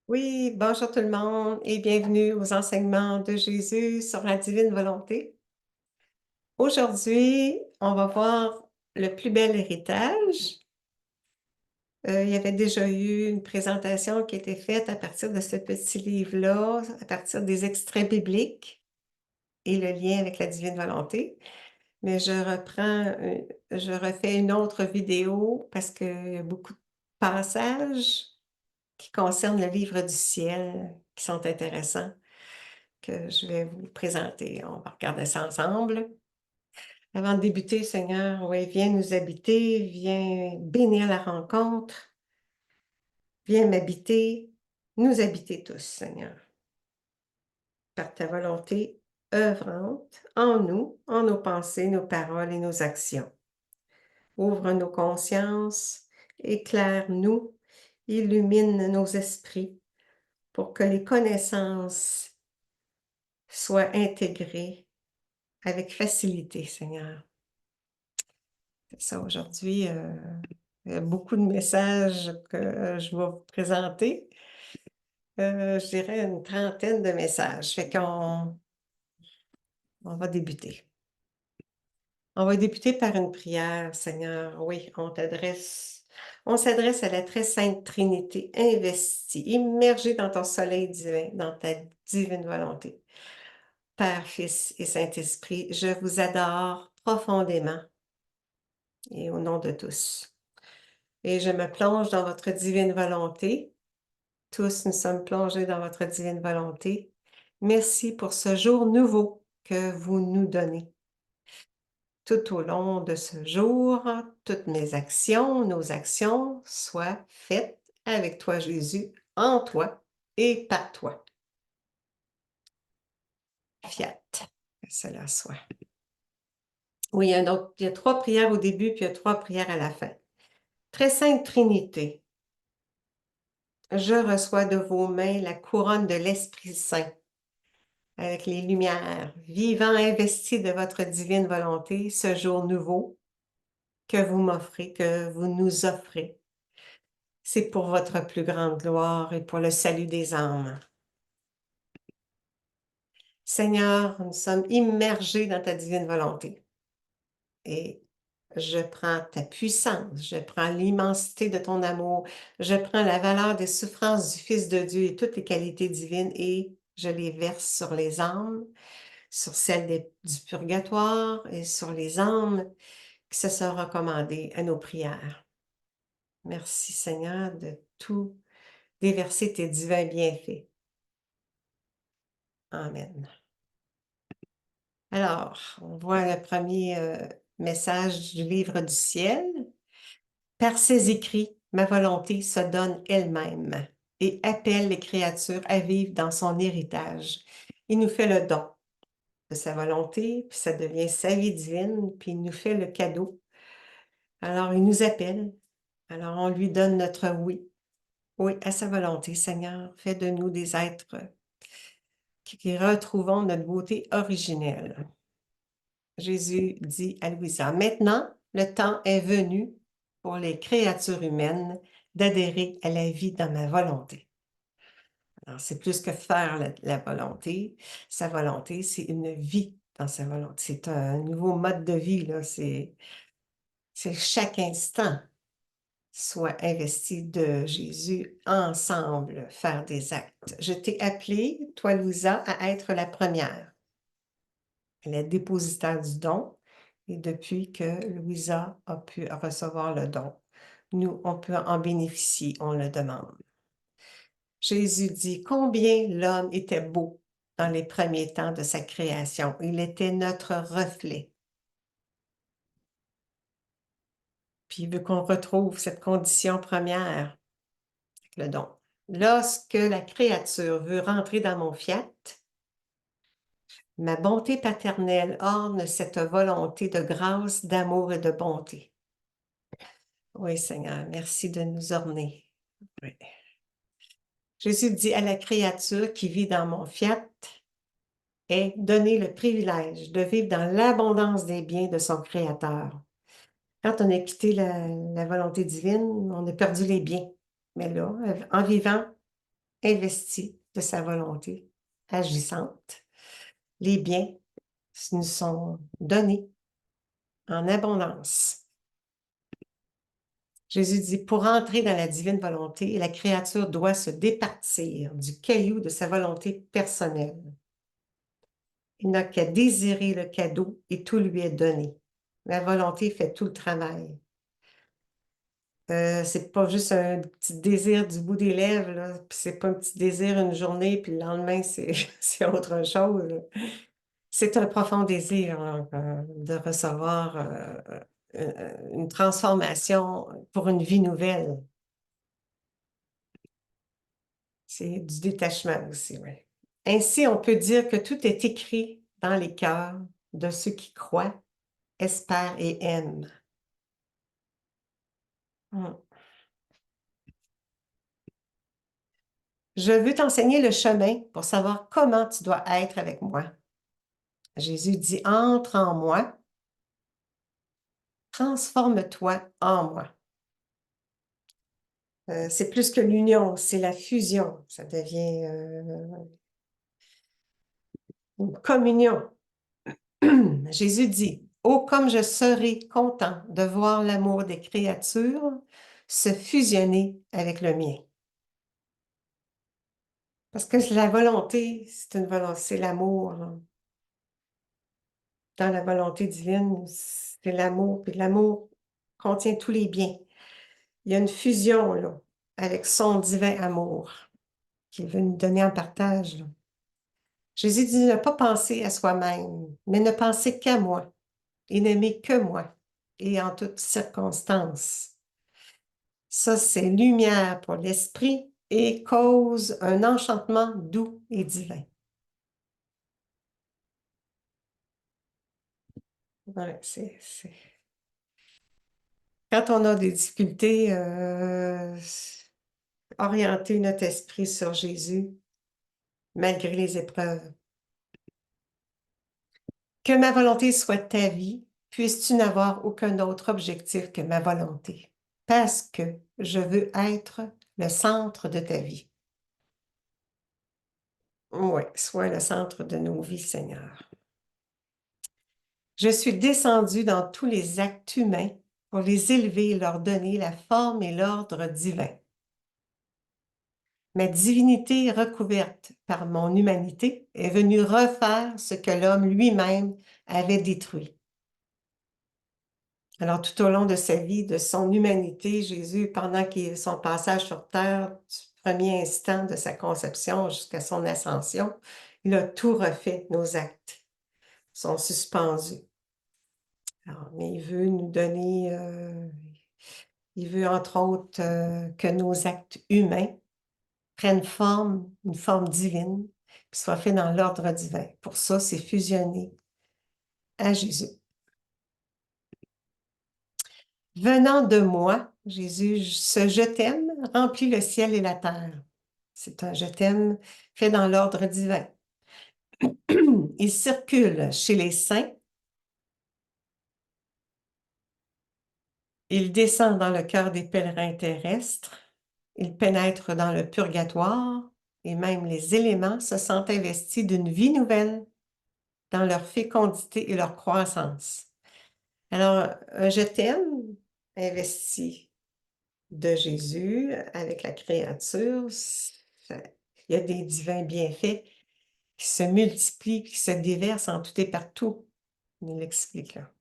Oui, bonjour tout le monde et bienvenue aux enseignements de Jésus sur la divine volonté. Aujourd'hui, on va voir le plus bel héritage. Il y avait déjà eu une présentation qui a été faite à partir de ce petit livre-là, à partir des extraits bibliques et le lien avec la divine volonté. Mais je refais une autre vidéo parce qu'il y a beaucoup de passages qui concernent le livre du ciel qui sont intéressants, que je vais vous présenter. On va regarder ça ensemble. Avant de débuter, Seigneur, oui, viens nous habiter, viens bénir la rencontre, viens m'habiter, nous habiter tous, Seigneur, par ta volonté œuvrante en nous, en nos pensées, nos paroles et nos actions. Ouvre nos consciences, éclaire-nous, illumine nos esprits pour que les connaissances soient intégrées avec facilité, Seigneur. C'est ça, aujourd'hui, il y a beaucoup de messages que je vais vous présenter. Je dirais une trentaine de messages. Fait qu'on va débuter. On va débuter par une prière, Seigneur. Oui, on s'adresse à la très sainte Trinité, investie, immergée dans ton soleil divin, dans ta divine volonté. Père, Fils et Saint-Esprit, je vous adore profondément et au nom de tous. Et je me plonge dans votre divine volonté. Tous nous sommes plongés dans votre divine volonté. Merci pour ce jour nouveau que vous nous donnez. Tout au long de ce jour, toutes mes actions, nos actions soient faites avec toi, Jésus, en toi et par toi. Fiat, que cela soit. Oui, il y a 3 prières au début, puis il y a 3 prières à la fin. Très sainte Trinité, je reçois de vos mains la couronne de l'Esprit Saint, avec les lumières, vivant investis de votre divine volonté, ce jour nouveau que vous m'offrez, que vous nous offrez. C'est pour votre plus grande gloire et pour le salut des âmes. Seigneur, nous sommes immergés dans ta divine volonté et je prends ta puissance, je prends l'immensité de ton amour, je prends la valeur des souffrances du Fils de Dieu et toutes les qualités divines et je les verse sur les âmes, sur celles du purgatoire et sur les âmes qui se sont recommandées à nos prières. Merci Seigneur de tout déverser tes divins bienfaits. Amen. Alors, on voit le premier message du livre du ciel. Par ses écrits, ma volonté se donne elle-même et appelle les créatures à vivre dans son héritage. Il nous fait le don de sa volonté, puis ça devient sa vie divine, puis il nous fait le cadeau. Alors, il nous appelle. Alors, on lui donne notre oui. Oui, à sa volonté, Seigneur. Fais de nous des êtres qui retrouvons notre beauté originelle. Jésus dit à Louisa, maintenant, le temps est venu pour les créatures humaines d'adhérer à la vie dans ma volonté. Alors, c'est plus que faire la volonté. Sa volonté, c'est une vie dans sa volonté. C'est un nouveau mode de vie, là. C'est chaque instant soit investi de Jésus ensemble, faire des actes. Je t'ai appelé, toi, Louisa, à être la première. Elle est dépositaire du don. Et depuis que Louisa a pu recevoir le don, nous, on peut en bénéficier, on le demande. Jésus dit combien l'homme était beau dans les premiers temps de sa création. Il était notre reflet. Puis il veut qu'on retrouve cette condition première, le don. Lorsque la créature veut rentrer dans mon fiat, ma bonté paternelle orne cette volonté de grâce, d'amour et de bonté. Oui, Seigneur, merci de nous orner. Oui. Jésus dit à la créature qui vit dans mon fiat est donné le privilège de vivre dans l'abondance des biens de son Créateur. Quand on a quitté la volonté divine, on a perdu les biens. Mais là, en vivant investis de sa volonté agissante. Les biens nous sont donnés en abondance. Jésus dit, pour entrer dans la divine volonté, la créature doit se départir du caillou de sa volonté personnelle. Il n'a qu'à désirer le cadeau et tout lui est donné. La volonté fait tout le travail. C'est pas juste un petit désir du bout des lèvres, là. Puis c'est pas un petit désir une journée, puis le lendemain, c'est autre chose, là. C'est un profond désir de recevoir une transformation pour une vie nouvelle. C'est du détachement aussi, oui. Ainsi, on peut dire que tout est écrit dans les cœurs de ceux qui croient, espèrent et aiment. Mm. Je veux t'enseigner le chemin pour savoir comment tu dois être avec moi. Jésus dit, entre en moi, transforme-toi en moi. C'est plus que l'union, c'est la fusion. Ça devient une communion. Jésus dit, oh, comme je serais content de voir l'amour des créatures se fusionner avec le mien. Parce que la volonté, c'est une volonté, c'est l'amour, là. Dans la volonté divine, c'est l'amour, puis l'amour contient tous les biens. Il y a une fusion, là, avec son divin amour qu'il veut nous donner en partage, là. Jésus dit ne pas penser à soi-même, mais ne penser qu'à moi et n'aimer que moi et en toutes circonstances. Ça, c'est lumière pour l'esprit et cause un enchantement doux et divin. Ouais, Quand on a des difficultés, orienter notre esprit sur Jésus, malgré les épreuves. Que ma volonté soit ta vie, puisses-tu n'avoir aucun autre objectif que ma volonté, parce que je veux être le centre de ta vie. Oui, sois le centre de nos vies, Seigneur. Je suis descendu dans tous les actes humains pour les élever et leur donner la forme et l'ordre divin. Ma divinité recouverte par mon humanité est venue refaire ce que l'homme lui-même avait détruit. Alors, tout au long de sa vie, de son humanité, Jésus, pendant son passage sur terre, du premier instant de sa conception jusqu'à son ascension, il a tout refait. Nos actes sont suspendus. Alors, mais il veut nous donner, il veut entre autres que nos actes humains prennent forme, une forme divine, puis soient faits dans l'ordre divin. Pour ça, c'est fusionné à Jésus. Venant de moi, Jésus, ce je t'aime remplit le ciel et la terre. C'est un je t'aime fait dans l'ordre divin. Il circule chez les saints. Il descend dans le cœur des pèlerins terrestres. Il pénètre dans le purgatoire et même les éléments se sentent investis d'une vie nouvelle dans leur fécondité et leur croissance. Alors, un je t'aime investi de Jésus avec la créature, il y a des divins bienfaits qui se multiplient, qui se déversent en tout et partout. Il l'explique là.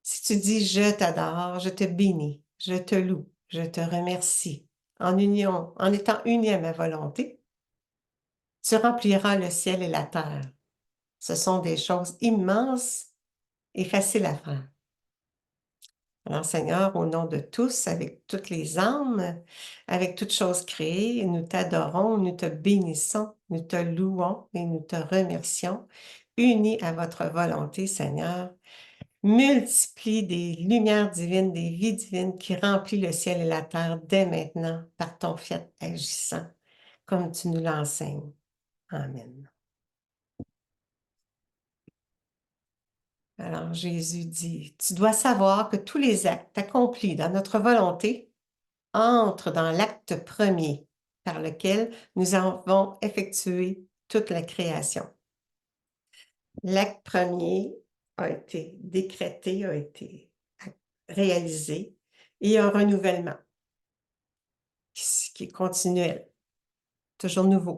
Si tu dis je t'adore, je te bénis, je te loue, je te remercie, en union, en étant uni à ma volonté, tu rempliras le ciel et la terre. Ce sont des choses immenses et faciles à faire. Alors, Seigneur, au nom de tous, avec toutes les âmes, avec toutes choses créées, nous t'adorons, nous te bénissons, nous te louons et nous te remercions, unis à votre volonté, Seigneur. Multiplie des lumières divines, des vies divines qui remplissent le ciel et la terre dès maintenant par ton fiat agissant, comme tu nous l'enseignes. Amen. Alors Jésus dit, tu dois savoir que tous les actes accomplis dans notre volonté entrent dans l'acte premier par lequel nous avons effectué toute la création. L'acte premier a été décrété, a été réalisé, et il y a un renouvellement qui est continuel, toujours nouveau.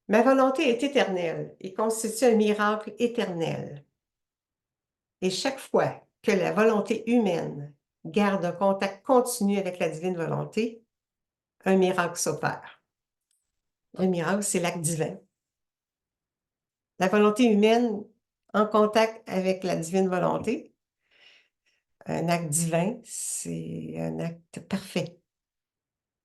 Ma volonté est éternelle et constitue un miracle éternel. Et chaque fois que la volonté humaine garde un contact continu avec la divine volonté, un miracle s'opère. Un miracle, c'est l'acte divin. La volonté humaine en contact avec la divine volonté, un acte divin, c'est un acte parfait,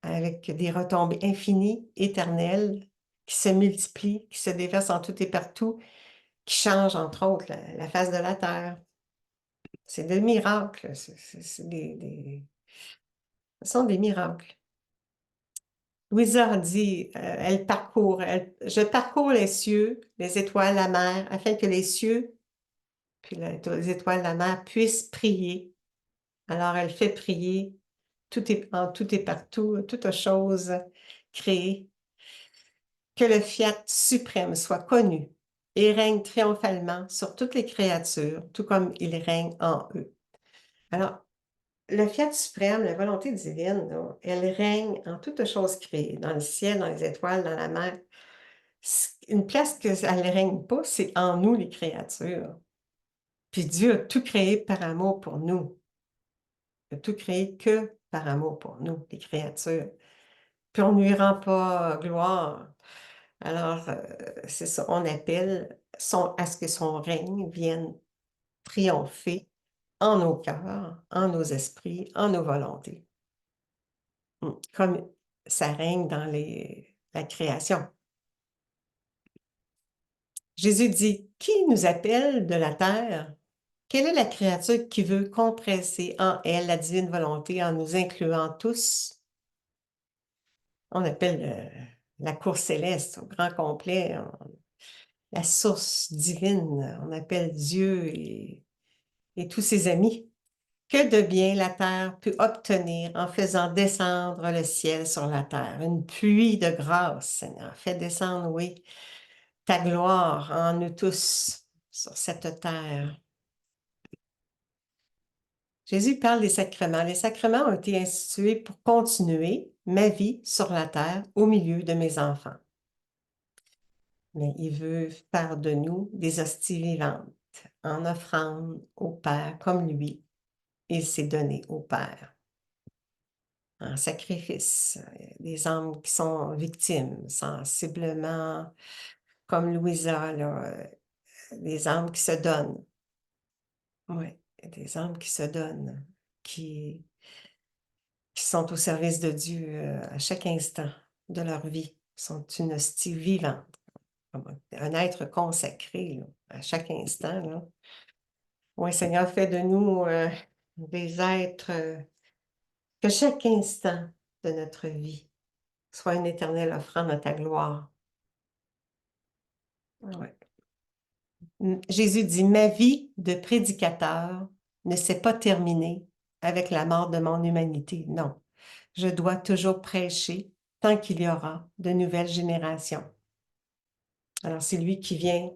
avec des retombées infinies, éternelles, qui se multiplient, qui se déversent en tout et partout, qui changent, entre autres, la face de la Terre. C'est des miracles. Ce sont des miracles. Louisa dit, je parcours les cieux, les étoiles, la mer, afin que les cieux, puis les étoiles, la mer, puissent prier. Alors, elle fait prier en tout et partout, toute chose créée. Que le fiat suprême soit connu et règne triomphalement sur toutes les créatures, tout comme il règne en eux. Alors, le fiat suprême, la volonté divine, là, elle règne en toutes choses créées, dans le ciel, dans les étoiles, dans la mer. Une place qu'elle ne règne pas, c'est en nous, les créatures. Puis Dieu a tout créé par amour pour nous. Il a tout créé que par amour pour nous, les créatures. Puis on ne lui rend pas gloire. Alors, c'est ça, on appelle à ce que son règne vienne triompher en nos cœurs, en nos esprits, en nos volontés. Comme ça règne dans la création. Jésus dit, « Qui nous appelle de la terre? Quelle est la créature qui veut compresser en elle la divine volonté en nous incluant tous? » On appelle la cour céleste au grand complet, la source divine, on appelle Dieu et tous ses amis. Que de bien la terre peut obtenir en faisant descendre le ciel sur la terre. Une pluie de grâce, Seigneur. Fais descendre, oui, ta gloire en nous tous sur cette terre. Jésus parle des sacrements. Les sacrements ont été institués pour continuer ma vie sur la terre au milieu de mes enfants. Mais il veut faire de nous des hosties vivantes en offrande au Père comme lui. Il s'est donné au Père en sacrifice. Des âmes qui sont victimes, sensiblement comme Louisa, là, des âmes qui se donnent. Oui, des âmes qui se donnent, qui sont au service de Dieu à chaque instant de leur vie, sont une hostie vivante, un être consacré là, à chaque instant. Là. Oui, Seigneur, fais de nous des êtres que chaque instant de notre vie soit une éternelle offrande à ta gloire. Ouais. Jésus dit, « Ma vie de prédicateur ne s'est pas terminée avec la mort de mon humanité. Non, je dois toujours prêcher tant qu'il y aura de nouvelles générations. » Alors, c'est lui qui vient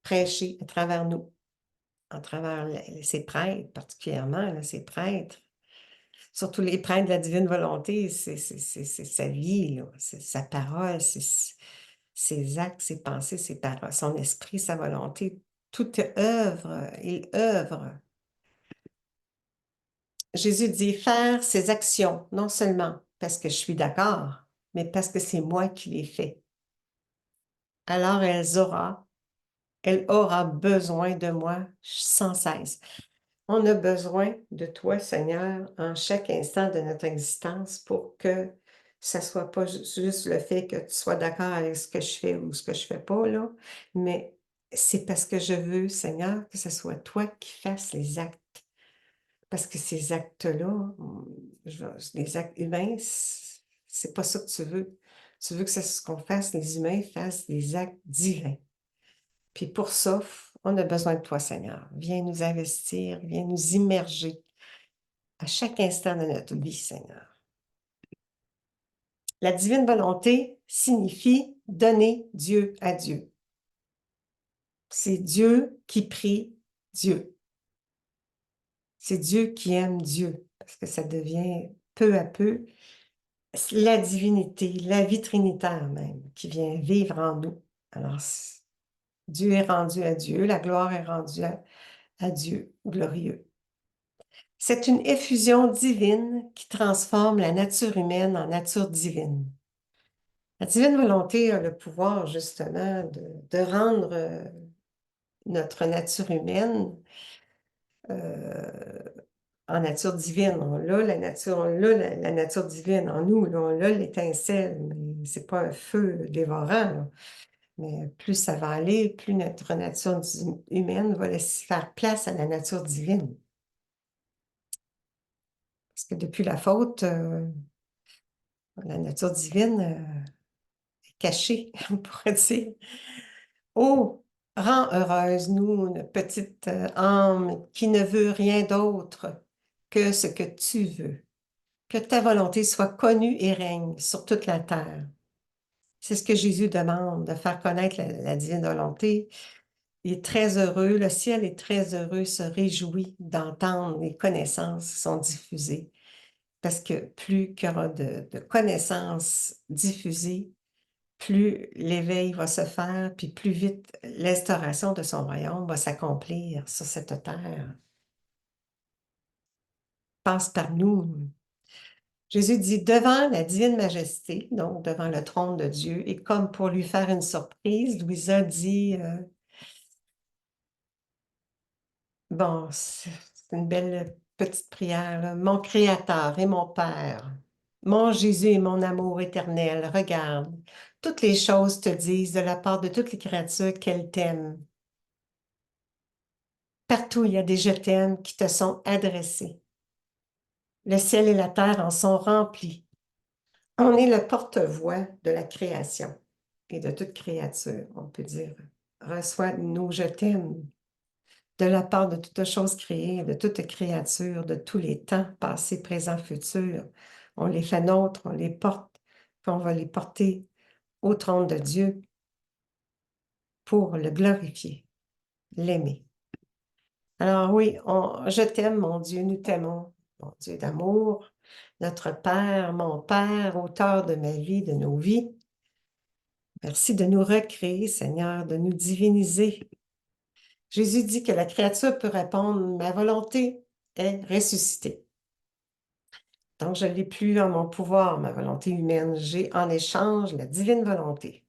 prêcher à travers nous, à travers ses prêtres particulièrement, là, ses prêtres. Surtout les prêtres de la divine volonté, c'est sa vie, là, c'est sa parole, c'est ses actes, ses pensées, ses paroles, son esprit, sa volonté. Tout œuvre, il œuvre. Jésus dit faire ses actions, non seulement parce que je suis d'accord, mais parce que c'est moi qui les fais. Alors elle aura besoin de moi sans cesse. On a besoin de toi, Seigneur, en chaque instant de notre existence pour que ça ne soit pas juste le fait que tu sois d'accord avec ce que je fais ou ce que je ne fais pas, là, mais c'est parce que je veux, Seigneur, que ce soit toi qui fasses les actes. Parce que ces actes-là, les actes humains, c'est pas ça que tu veux. Tu veux que ce qu'on fasse, les humains fassent des actes divins. Puis pour ça, on a besoin de toi, Seigneur. Viens nous investir, viens nous immerger à chaque instant de notre vie, Seigneur. La divine volonté signifie donner Dieu à Dieu. C'est Dieu qui prie Dieu. C'est Dieu qui aime Dieu, parce que ça devient peu à peu la divinité, la vie trinitaire même, qui vient vivre en nous. Alors, Dieu est rendu à Dieu, la gloire est rendue à Dieu, glorieux. C'est une effusion divine qui transforme la nature humaine en nature divine. La divine volonté a le pouvoir, justement, de rendre notre nature humaine euh, en nature divine. On a la nature, la nature divine en nous, là, on a l'étincelle, mais c'est pas un feu dévorant, là. Mais plus ça va aller, plus notre nature humaine va laisser faire place à la nature divine. Parce que depuis la faute, la nature divine est cachée, on pourrait dire. Oh, rends heureuse, nous, une petite âme qui ne veut rien d'autre que ce que tu veux. Que ta volonté soit connue et règne sur toute la terre. C'est ce que Jésus demande, de faire connaître la divine volonté. Il est très heureux, le ciel est très heureux, se réjouit d'entendre les connaissances qui sont diffusées. Parce que plus qu'il y aura de connaissances diffusées, plus l'éveil va se faire, puis plus vite l'instauration de son royaume va s'accomplir sur cette terre. Passe par nous. Jésus dit devant la divine majesté, donc devant le trône de Dieu, et comme pour lui faire une surprise, Louisa dit bon, c'est une belle petite prière, là. Mon Créateur et mon Père, mon Jésus et mon amour éternel, regarde, toutes les choses te disent de la part de toutes les créatures qu'elles t'aiment. Partout, il y a des je t'aime qui te sont adressés. Le ciel et la terre en sont remplis. On est le porte-voix de la création et de toute créature, on peut dire. Reçois nos je t'aime de la part de toutes choses créées, de toute créature, de tous les temps, passé, présent, futur. On les fait nôtres, on les porte, puis on va les porter au trône de Dieu pour le glorifier, l'aimer. Alors oui, je t'aime, mon Dieu, nous t'aimons, mon Dieu d'amour, notre Père, mon Père, auteur de ma vie, de nos vies. Merci de nous recréer, Seigneur, de nous diviniser. Jésus dit que la créature peut répondre, ma volonté est ressuscitée. Donc, je ne l'ai plus en mon pouvoir, ma volonté humaine. J'ai en échange la divine volonté.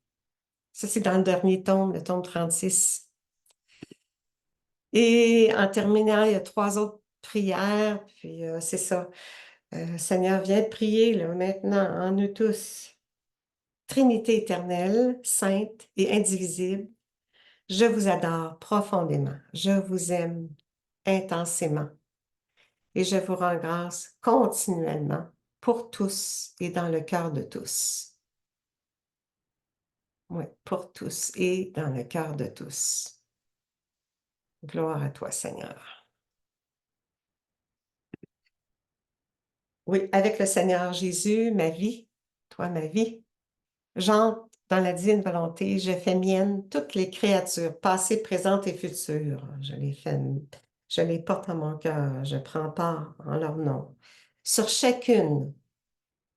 Ça, c'est dans le dernier tome, le tome 36. Et en terminant, il y a 3 autres prières, puis c'est ça. Seigneur, viens prier là, maintenant en nous tous. Trinité éternelle, sainte et indivisible, je vous adore profondément. Je vous aime intensément. Et je vous rends grâce continuellement pour tous et dans le cœur de tous. Oui, pour tous et dans le cœur de tous. Gloire à toi, Seigneur. Oui, avec le Seigneur Jésus, ma vie, toi, ma vie, j'entre dans la divine volonté, je fais mienne toutes les créatures, passées, présentes et futures. Je les porte en mon cœur, je prends part en leur nom. Sur chacune,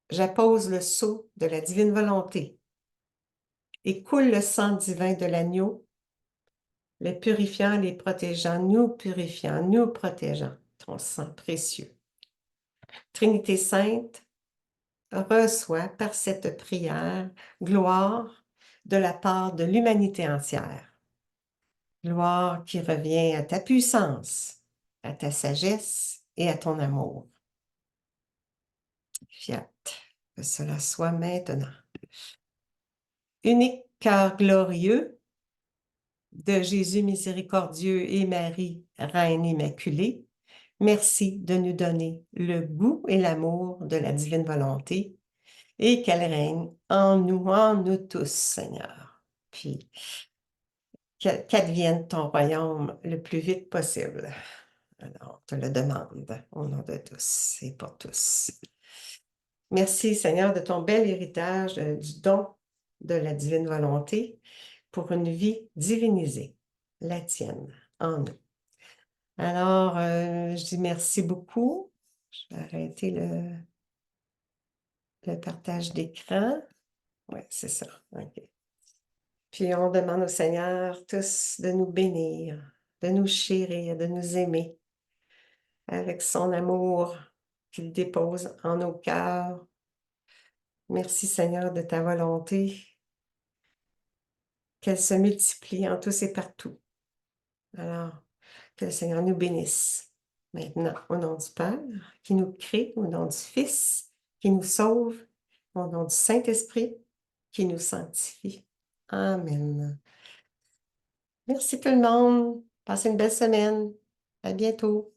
j'appose le sceau de la divine volonté et coule le sang divin de l'agneau, les purifiant, les protégeant, nous protégeant, ton sang précieux. Trinité sainte, reçois par cette prière gloire de la part de l'humanité entière. Gloire qui revient à ta puissance, à ta sagesse et à ton amour. Fiat, que cela soit maintenant. Unique cœur glorieux de Jésus miséricordieux et Marie, Reine Immaculée, merci de nous donner le goût et l'amour de la divine volonté et qu'elle règne en nous tous, Seigneur. Puis, qu'advienne ton royaume le plus vite possible. Alors, on te le demande au nom de tous et pour tous. Merci, Seigneur, de ton bel héritage, du don de la divine volonté pour une vie divinisée, la tienne, en nous. Alors, je dis merci beaucoup. Je vais arrêter le partage d'écran. Oui, c'est ça. OK. Puis on demande au Seigneur tous de nous bénir, de nous chérir, de nous aimer avec son amour qu'il dépose en nos cœurs. Merci Seigneur de ta volonté, qu'elle se multiplie en tous et partout. Alors, que le Seigneur nous bénisse. Maintenant, au nom du Père, qui nous crée, au nom du Fils, qui nous sauve, au nom du Saint-Esprit, qui nous sanctifie. Amen. Merci tout le monde. Passez une belle semaine. À bientôt.